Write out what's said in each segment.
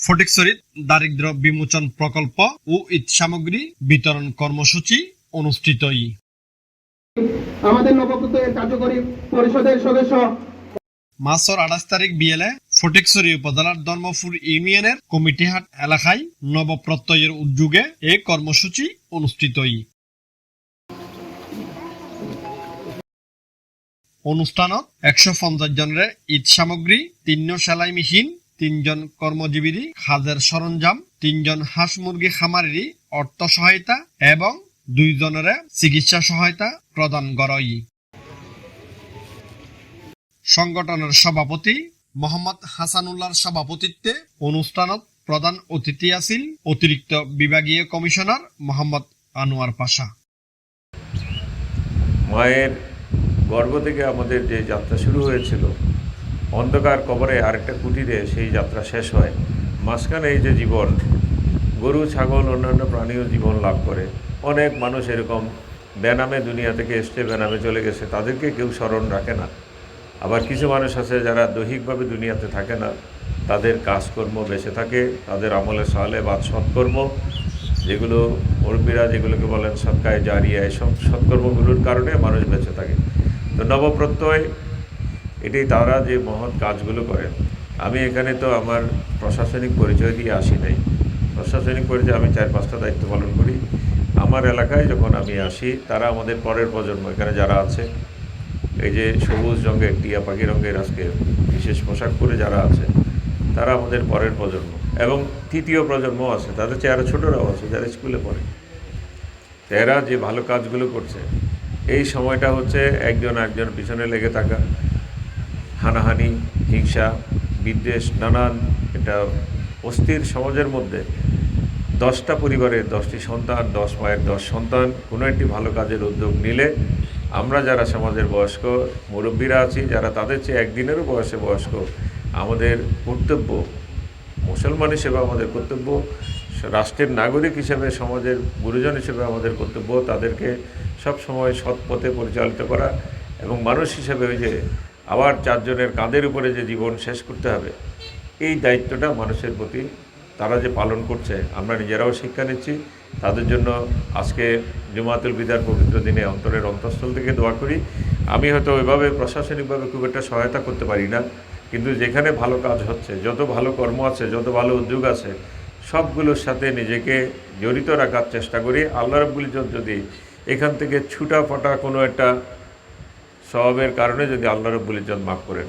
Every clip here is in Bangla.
ফটিকছড়িত দারিদ্র বিমোচন প্রকল্প ও ঈদ সামগ্রী বিতরণ কর্মসূচি অনুষ্ঠিত। আমাদের নবগঠিত কার্যকরী পরিষদের সদস্য মাসর 28 তারিখ বিয়েলে ফটিকছড়ি উপজেলার ধর্মপুর ইউনিয়নের কমিটিহাট এলাকায় নবপ্রত্যয়ের উদ্যোগে এই কর্মসূচি অনুষ্ঠিত। অনুষ্ঠানত 150 জনের ঈদ সামগ্রী, 3 সেলাই মেশিন, 3 জন কর্মজীবী কাজের সরঞ্জাম, 3 জন হাঁস মুরগি খামারি অর্থ সহায়তা এবং 2 জনের চিকিৎসা সহায়তা প্রদান করই। সংগঠনের সভাপতি মোহাম্মদ হাসানুল্লাহর সভাপতিত্বে অনুষ্ঠানত প্রধান অতিথি আছেন অতিরিক্ত বিভাগীয় কমিশনার মোহাম্মদ আনোয়ার পাশা। মায়ের গর্ভ থেকে আমাদের যে যাত্রা শুরু হয়েছিল, অন্ধকার কবরে আরেকটা কুটিরে সেই যাত্রা শেষ হয়। মাঝখানে এই যে জীবন, গরু ছাগল অন্যান্য প্রাণীও জীবন লাভ করে। অনেক মানুষ এরকম বেনামে দুনিয়া থেকে এসছে, বেনামে চলে গেছে, তাদেরকে কেউ স্মরণ রাখে না। আবার কিছু মানুষ আছে যারা দৈহিকভাবে দুনিয়াতে থাকে না, তাদের কাজকর্ম বেঁচে থাকে, তাদের আমলে সালে বা সৎকর্ম, যেগুলো মুরব্বীরা যেগুলোকে বলেন সৎকায় জারিয়া, এসব সৎকর্মগুলোর কারণে মানুষ বেঁচে থাকে। তো নবপ্রত্যয় এটাই তারা যে মহৎ কাজগুলো করেন। আমি এখানে তো আমার প্রশাসনিক পরিচয় দিয়ে আসি নাই। প্রশাসনিক পরিচয় আমি 4-5টা দায়িত্ব পালন করি। আমার এলাকায় যখন আমি আসি, তারা আমাদের পরের প্রজন্ম, এখানে যারা আছে, এই যে সবুজ রঙের টিয়া পাখি রঙের আজকে বিশেষ পোশাক পরে যারা আছে, তারা আমাদের পরের প্রজন্ম এবং তৃতীয় প্রজন্ম আছে, তাদের চেয়ে আরও ছোটরাও আছে যারা স্কুলে পড়ে। এরা যে ভালো কাজগুলো করছে, এই সময়টা হচ্ছে একজন পিছনে লেগে থাকা, হানাহানি, হিংসা, বিদ্বেষ, নানান এটা অস্থির সমাজের মধ্যে 10টা পরিবারের 10টি সন্তান, 10 মায়ের 10 সন্তান কোনো একটি ভালো কাজের উদ্যোগ নিলে আমরা যারা সমাজের বয়স্ক মুরব্বীরা আছি, যারা তাদের চেয়ে একদিনেরও বয়স্ক, আমাদের কর্তব্য, মুসলমান হিসেবে আমাদের কর্তব্য, রাষ্ট্রের নাগরিক হিসেবে, সমাজের গুরুজন হিসেবে আমাদের কর্তব্য তাদেরকে সব সময় সৎ পথে পরিচালিত করা এবং মানুষ হিসেবে ওই যে আবার 4 জনের কাঁধের উপরে যে জীবন শেষ করতে হবে, এই দায়িত্বটা মানুষের প্রতি তারা যে পালন করছে, আমরা নিজেরাও শিক্ষা নিচ্ছি। তাদের জন্য আজকে জুমাতুল বিদার পবিত্র দিনে অন্তরের অন্তঃস্থল থেকে দোয়া করি। আমি হয়তো ওইভাবে প্রশাসনিকভাবে খুব একটা সহায়তা করতে পারি না, কিন্তু যেখানে ভালো কাজ হচ্ছে, যত ভালো কর্ম আছে, যত ভালো উদ্যোগ আছে, সবগুলোর সাথে নিজেকে জড়িত রাখার চেষ্টা করি। আল্লাহ রাব্বুল ইজ্জত যদি এখান থেকে ছুটা ফাটা কোনো একটা স্বভাবের কারণে যদি আল্লাহ রাব্বুল ইজ্জত মাফ করেন।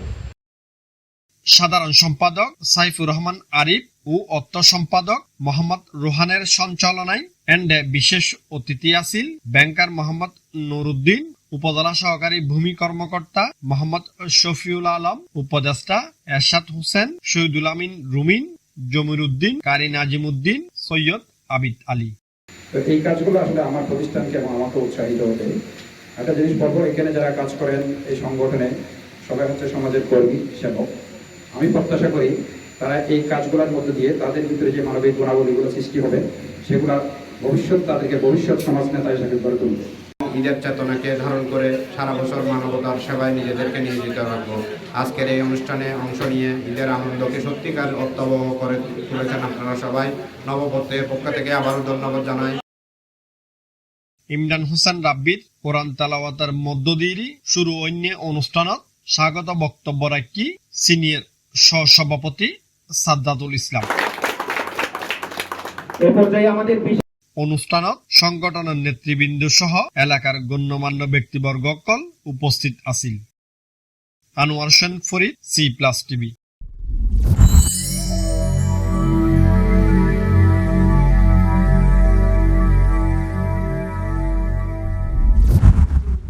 সাধারণ সম্পাদক সাইফুর রহমান আরিফ ও অর্থ সম্পাদক মোহাম্মদ রোহানের সঞ্চালনায় এন্ডে বিশেষ অতিথি আছেন ব্যাংকার মোহাম্মদ নুরুদ্দিন, উপজেলা সহকারী ভূমি কর্মকর্তা মোহাম্মদ শফিউল আলম, উপদেষ্টা এরশাদ হোসেন, শহীদুল আমিন রুমিন, জমির উদ্দিন, কারি নাজিমুদ্দিন, সৈয়দ আবিদ আলী। এই কাজগুলো আসলে আমার প্রতিষ্ঠানকে এবং আমাকে উৎসাহিত হতে একটা জিনিস বলবো, এখানে যারা কাজ করেন এই সংগঠনে সবাই হচ্ছে সমাজের কর্মী, সেবক। আমি প্রত্যাশা করি তারা এই কাজগুলোর মধ্যে দিয়ে তাদের ভিতরে যে মানবিক গুণাবলীগুলো সৃষ্টি হবে, সেগুলা তাদেরকে ভবিষ্যৎ সমাজ নেতা হিসেবে গড়ে তুলবে। ঈদের চেতনাকে ধারণ করে সারা বছর মানবতার সেবায় নিজেদেরকে নিয়োজিত রাখবো। আজকের এই অনুষ্ঠানে অংশ নিয়ে ঈদের আনন্দকে সত্যিকার অর্থবহ করে তুলেছেন আপনারা সবাই। নবপ্রত্যয়ের পক্ষ থেকে আবারও ধন্যবাদ জানাই। ইমরান হোসেন রাব্বির কোরআন তেলাওয়াতের মধ্য দিয়ে শুরু অন্য অনুষ্ঠানত স্বাগত বক্তব্য রাখি সিনিয়র সহসভাপতি সাদ্দাতুল ইসলাম। অনুষ্ঠানত সংগঠনের নেতৃবৃন্দ সহ এলাকার গণ্যমান্য ব্যক্তিবর্গ উপস্থিত আছিল। Anwar Hossain Farid, C+ TV.